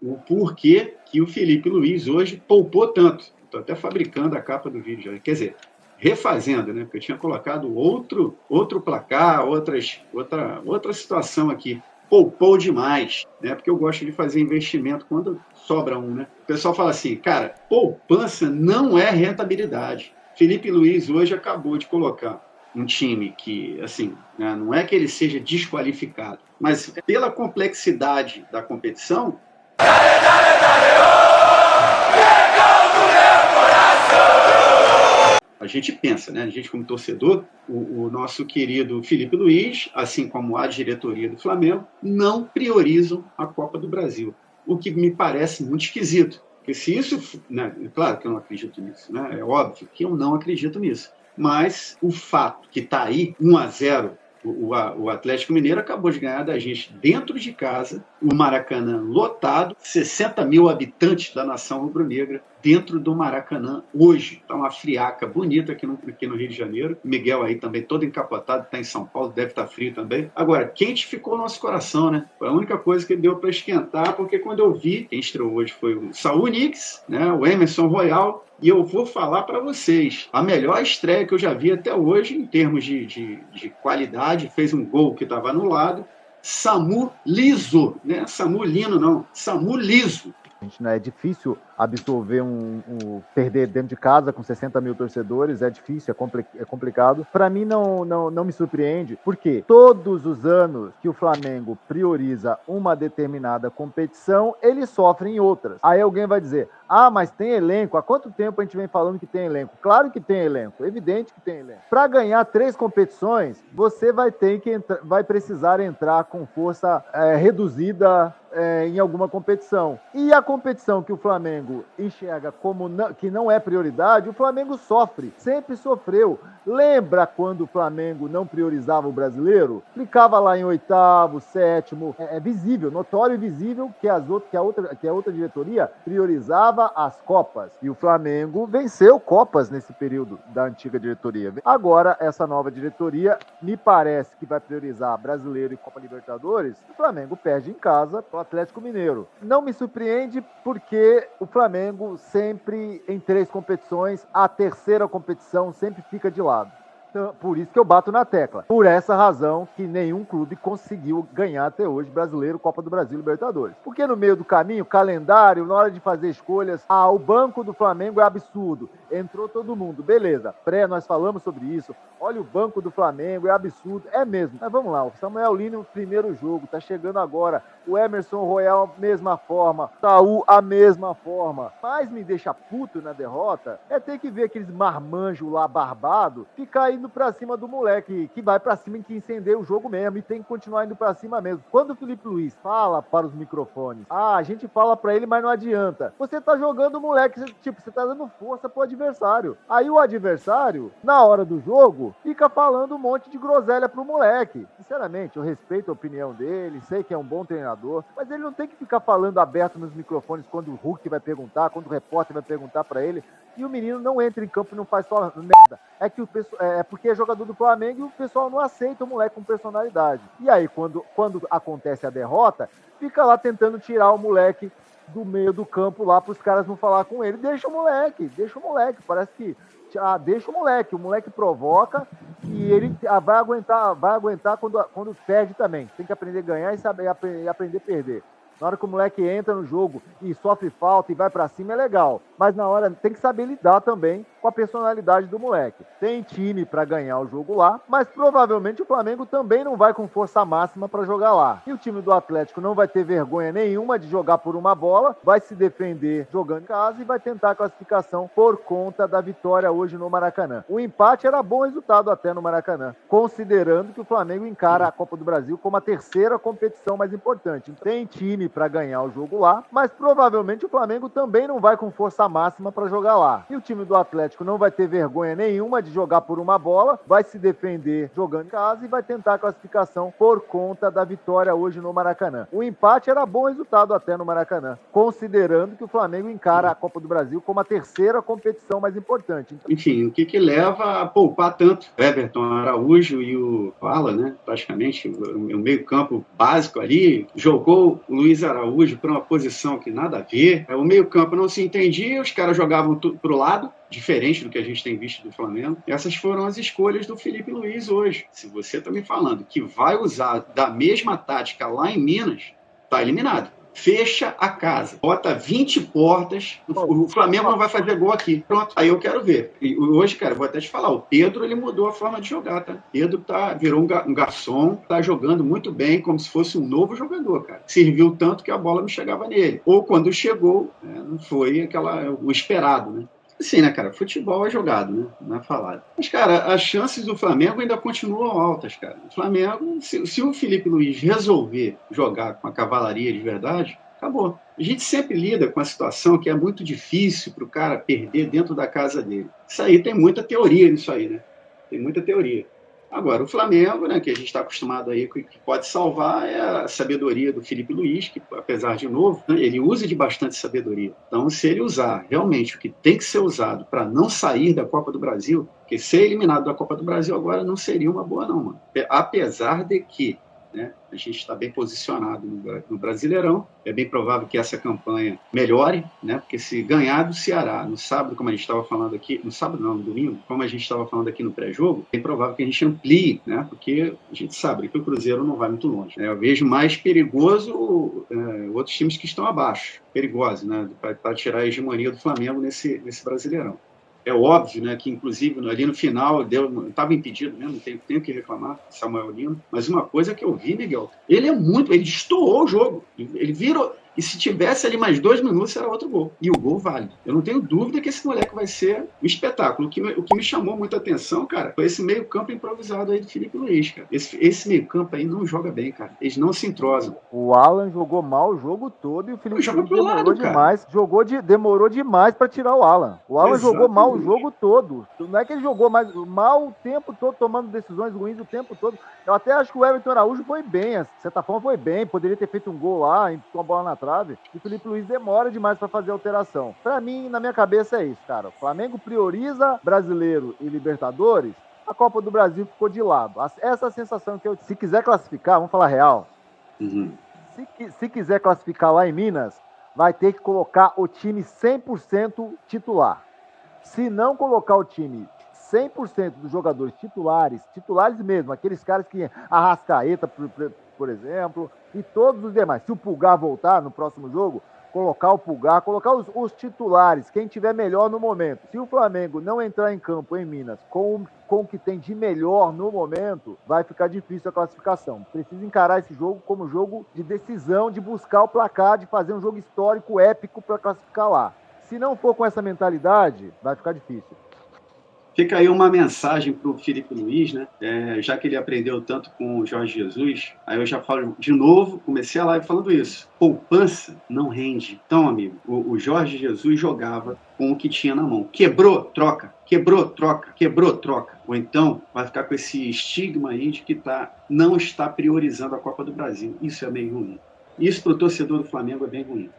o porquê que o Felipe Luiz hoje poupou tanto. Estou até fabricando a capa do vídeo já. Quer dizer, refazendo, né? Porque eu tinha colocado outro placar, outra situação aqui. Poupou demais, né? Porque eu gosto de fazer investimento quando sobra um, né? O pessoal fala assim, cara, poupança não é rentabilidade. Felipe Luiz hoje acabou de colocar um time que, assim, né, não é que ele seja desqualificado, mas pela complexidade da competição, a gente pensa, né? A gente como torcedor, o nosso querido Felipe Luiz, assim como a diretoria do Flamengo, não priorizam a Copa do Brasil, o que me parece muito esquisito. Porque se isso, né, claro que eu não acredito nisso, né? É óbvio que eu não acredito nisso. Mas o fato que está aí 1-0, o Atlético Mineiro acabou de ganhar da gente dentro de casa, o Maracanã lotado, 60 mil habitantes da nação rubro-negra dentro do Maracanã hoje. Está uma friaca bonita aqui no Rio de Janeiro. Miguel aí também todo encapotado, está em São Paulo, deve estar frio também. Agora, quente ficou o nosso coração, né? Foi a única coisa que deu para esquentar, porque quando eu vi, quem estreou hoje foi o Saúl Nix, né? O Emerson Royal. E eu vou falar para vocês, a melhor estreia que eu já vi até hoje, em termos de qualidade, fez um gol que estava anulado, Samu Liso, né? Samu Lino não, Samu Liso. Né? É difícil absorver perder dentro de casa com 60 mil torcedores, é difícil, é complicado. Para mim não me surpreende, porque todos os anos que o Flamengo prioriza uma determinada competição, ele sofre em outras. Aí alguém vai dizer, mas tem elenco, há quanto tempo a gente vem falando que tem elenco? Claro que tem elenco, evidente que tem elenco. Para ganhar 3 competições, você vai precisar entrar com força reduzida em alguma competição. E a competição que o Flamengo enxerga como que não é prioridade, o Flamengo sofre, sempre sofreu. Lembra quando o Flamengo não priorizava o brasileiro? Ficava lá em 8º, 7º, é visível, notório e visível que a outra diretoria priorizava as Copas. E o Flamengo venceu Copas nesse período da antiga diretoria. Agora, essa nova diretoria me parece que vai priorizar Brasileiro e Copa Libertadores. O Flamengo perde em casa para o Atlético Mineiro. Não me surpreende porque o Flamengo sempre, em 3 competições, a terceira competição sempre fica de lado. Então, por isso que eu bato na tecla. Por essa razão que nenhum clube conseguiu ganhar até hoje Brasileiro, Copa do Brasil, Libertadores. Porque no meio do caminho, calendário, na hora de fazer escolhas, o banco do Flamengo é absurdo. Entrou todo mundo, beleza. Nós falamos sobre isso. Olha o banco do Flamengo, é absurdo. É mesmo. Mas vamos lá, o Samuel Lino, primeiro jogo, tá chegando agora. O Emerson Royal, mesma forma. Saúl, a mesma forma. Mas me deixa puto na derrota é ter que ver aqueles marmanjos lá barbados ficar indo pra cima do moleque, que vai pra cima e que incendeia o jogo mesmo, e tem que continuar indo pra cima mesmo. Quando o Felipe Luiz fala para os microfones, a gente fala pra ele, mas não adianta. Você tá jogando o moleque, você tá dando força pro adversário. Aí o adversário, na hora do jogo, fica falando um monte de groselha pro moleque. Sinceramente, eu respeito a opinião dele, sei que é um bom treinador, mas ele não tem que ficar falando aberto nos microfones quando o Hulk vai perguntar, quando o repórter vai perguntar pra ele, e o menino não entra em campo e não faz só merda. É porque é jogador do Flamengo e o pessoal não aceita o moleque com personalidade. E aí, quando acontece a derrota, fica lá tentando tirar o moleque do meio do campo lá para os caras não falar com ele. Deixa o moleque. Parece que deixa o moleque provoca e ele vai aguentar quando perde também. Tem que aprender a ganhar e aprender a perder. Na hora que o moleque entra no jogo e sofre falta e vai pra cima, é legal. Mas na hora tem que saber lidar também com a personalidade do moleque. Tem time pra ganhar o jogo lá, mas provavelmente o Flamengo também não vai com força máxima pra jogar lá. E o time do Atlético não vai ter vergonha nenhuma de jogar por uma bola, vai se defender jogando em casa e vai tentar a classificação por conta da vitória hoje no Maracanã. O empate era bom resultado até no Maracanã, considerando que o Flamengo encara a Copa do Brasil como a terceira competição mais importante. Tem time para ganhar o jogo lá, mas provavelmente o Flamengo também não vai com força máxima para jogar lá. E o time do Atlético não vai ter vergonha nenhuma de jogar por uma bola, vai se defender jogando em casa e vai tentar a classificação por conta da vitória hoje no Maracanã. O empate era bom resultado até no Maracanã, considerando que o Flamengo encara a Copa do Brasil como a terceira competição mais importante. Enfim, o que leva a poupar tanto Everton Araújo e o Fala, né? Praticamente o meio campo básico ali, jogou o Luiz Luiz Araújo para uma posição que nada a ver. O meio-campo não se entendia, os caras jogavam para o lado, diferente do que a gente tem visto do Flamengo. Essas foram as escolhas do Felipe Luiz hoje. Se você está me falando que vai usar da mesma tática lá em Minas, está eliminado. Fecha a casa, bota 20 portas, o Flamengo não vai fazer gol aqui. Pronto, aí eu quero ver. E hoje, cara, vou até te falar, o Pedro, ele mudou a forma de jogar, tá? Pedro virou um garçom, tá jogando muito bem, como se fosse um novo jogador, cara. Serviu tanto que a bola não chegava nele. Ou quando chegou, né, não foi o esperado, né? Assim, né, cara? Futebol é jogado, né? Não é falado. Mas, cara, as chances do Flamengo ainda continuam altas, cara. O Flamengo, se o Felipe Luiz resolver jogar com a cavalaria de verdade, acabou. A gente sempre lida com a situação que é muito difícil para o cara perder dentro da casa dele. Isso aí tem muita teoria nisso aí, né? Tem muita teoria. Agora, o Flamengo, né, que a gente está acostumado aí, que pode salvar é a sabedoria do Felipe Luiz, que, apesar de novo, né, ele usa de bastante sabedoria. Então, se ele usar realmente o que tem que ser usado para não sair da Copa do Brasil, porque ser eliminado da Copa do Brasil agora não seria uma boa, não, mano. Apesar de que, né, a gente está bem posicionado no Brasileirão. É bem provável que essa campanha melhore, né? Porque se ganhar do Ceará no sábado, como a gente estava falando aqui, no sábado não, no domingo, como a gente estava falando aqui no pré-jogo, é bem provável que a gente amplie, né? Porque a gente sabe que o Cruzeiro não vai muito longe, né? Eu vejo mais perigoso outros times que estão abaixo, perigosos, né? Para tirar a hegemonia do Flamengo nesse Brasileirão. É óbvio, né, que inclusive ali no final estava impedido mesmo, não tenho que reclamar, Samuel Lino, mas uma coisa que eu vi, Miguel, ele destoou o jogo, ele virou, e se tivesse ali mais 2 minutos era outro gol, e o gol vale. Eu não tenho dúvida que esse moleque vai ser um espetáculo. O que me chamou muita atenção, cara, foi esse meio campo improvisado aí do Felipe Luiz, cara. Esse meio campo aí não joga bem, cara, eles não se entrosam. O Alan jogou mal o jogo todo e o Felipe Luiz demorou demais. Demorou demais para tirar o Alan. O Alan jogou mal o jogo todo. Não é que ele jogou mal o tempo todo, tomando decisões ruins o tempo todo. Eu até acho que o Everton Araújo foi bem, de certa forma foi bem, poderia ter feito um gol lá, com a bola na trave. E o Felipe Luiz demora demais para fazer a alteração. Para mim, na minha cabeça é isso, cara. O Flamengo prioriza Brasileiro e Libertadores, a Copa do Brasil ficou de lado. Essa é a sensação que eu... Se quiser classificar, vamos falar real. Uhum. Se quiser classificar lá em Minas, vai ter que colocar o time 100% titular. Se não colocar o time 100% dos jogadores titulares mesmo, aqueles caras que Arrascaeta, por exemplo, e todos os demais. Se o Pulgar voltar no próximo jogo, colocar o Pulgar, colocar os titulares, quem tiver melhor no momento. Se o Flamengo não entrar em campo em Minas com o que tem de melhor no momento, vai ficar difícil a classificação. Precisa encarar esse jogo como jogo de decisão, de buscar o placar, de fazer um jogo histórico, épico para classificar lá. Se não for com essa mentalidade, vai ficar difícil. Fica aí uma mensagem para o Felipe Luiz, né? Já que ele aprendeu tanto com o Jorge Jesus, aí eu já falo de novo, comecei a live falando isso. Poupança não rende. Então, amigo, o Jorge Jesus jogava com o que tinha na mão. Quebrou, troca. Quebrou, troca. Quebrou, troca. Ou então vai ficar com esse estigma aí de que não está priorizando a Copa do Brasil. Isso é meio ruim. Isso para o torcedor do Flamengo é bem ruim.